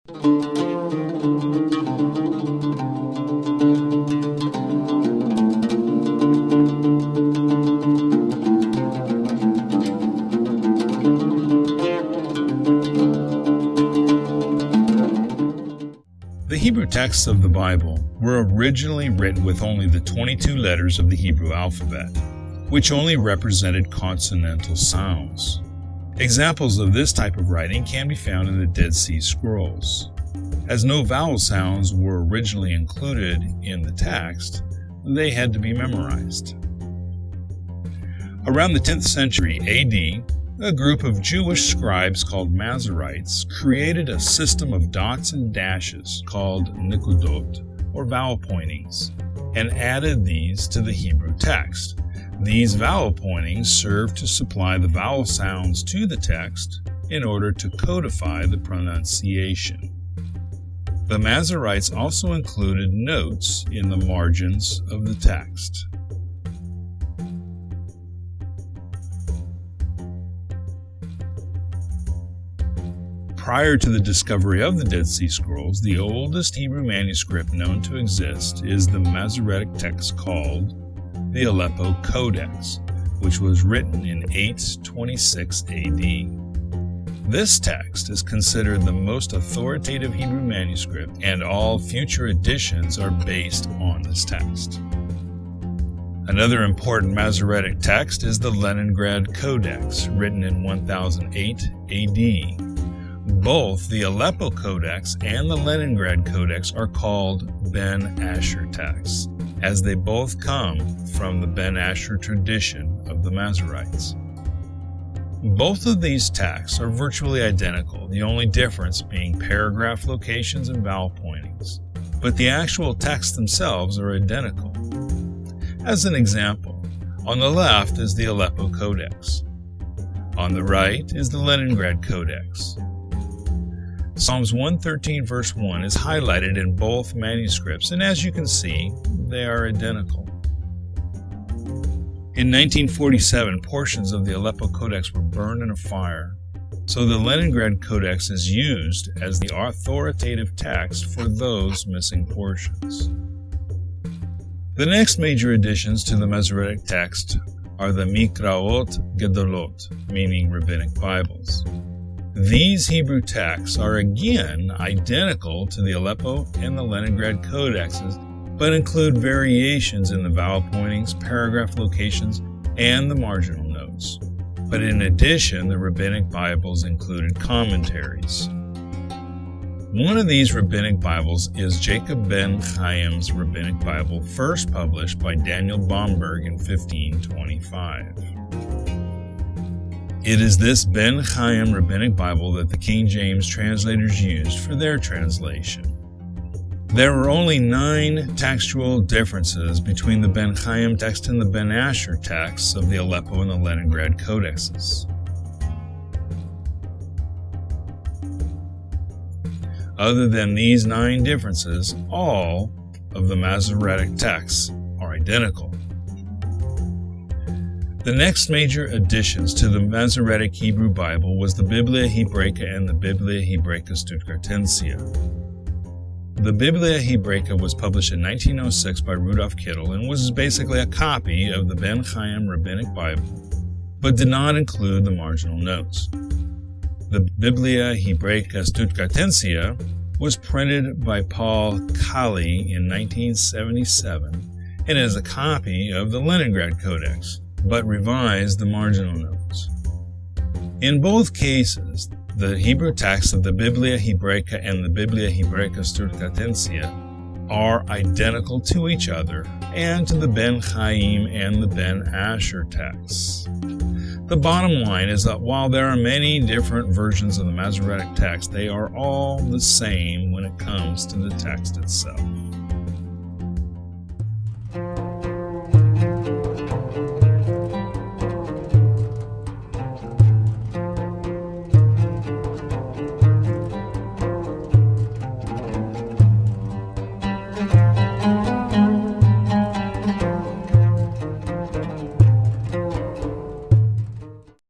The Hebrew texts of the Bible were originally written with only the 22 letters of the Hebrew alphabet, which only represented consonantal sounds. Examples of this type of writing can be found in the Dead Sea Scrolls. As no vowel sounds were originally included in the text, they had to be memorized. Around the 10th century AD, a group of Jewish scribes called Masorites created a system of dots and dashes called nikkudot, or vowel pointings, and added these to the Hebrew text. These vowel pointings serve to supply the vowel sounds to the text in order to codify the pronunciation. The Masorites also included notes in the margins of the text. Prior to the discovery of the Dead Sea Scrolls, the oldest Hebrew manuscript known to exist is the Masoretic text called the Aleppo Codex, which was written in 826 AD. This text is considered the most authoritative Hebrew manuscript, and all future editions are based on this text. Another important Masoretic text is the Leningrad Codex, written in 1008 AD. Both the Aleppo Codex and the Leningrad Codex are called Ben Asher texts, as they both come from the Ben Asher tradition of the Masorites. Both of these texts are virtually identical, the only difference being paragraph locations and vowel pointings, but the actual texts themselves are identical. As an example, on the left is the Aleppo Codex. On the right is the Leningrad Codex. Psalms 113 verse 1 is highlighted in both manuscripts, and as you can see, they are identical. In 1947, portions of the Aleppo Codex were burned in a fire, so the Leningrad Codex is used as the authoritative text for those missing portions. The next major additions to the Masoretic text are the Mikraot Gedolot, meaning rabbinic Bibles. These Hebrew texts are again identical to the Aleppo and the Leningrad codexes, but include variations in the vowel pointings, paragraph locations, and the marginal notes. But in addition, the rabbinic Bibles included commentaries. One of these rabbinic Bibles is Jacob ben Chaim's Rabbinic Bible, first published by Daniel Bomberg in 1525. It is this Ben Chaim Rabbinic Bible that the King James translators used for their translation. There were only 9 textual differences between the Ben Chaim text and the Ben Asher texts of the Aleppo and the Leningrad codexes. Other than these 9 differences, all of the Masoretic texts are identical. The next major additions to the Masoretic Hebrew Bible was the Biblia Hebraica and the Biblia Hebraica Stuttgartensia. The Biblia Hebraica was published in 1906 by Rudolf Kittel and was basically a copy of the Ben Chaim Rabbinic Bible, but did not include the marginal notes. The Biblia Hebraica Stuttgartensia was printed by Paul Kali in 1977 and is a copy of the Leningrad Codex, but revised the marginal notes. In both cases, the Hebrew texts of the Biblia Hebraica and the Biblia Hebraica Stuttgartensia are identical to each other and to the Ben Chaim and the Ben Asher texts. The bottom line is that while there are many different versions of the Masoretic text, they are all the same when it comes to the text itself.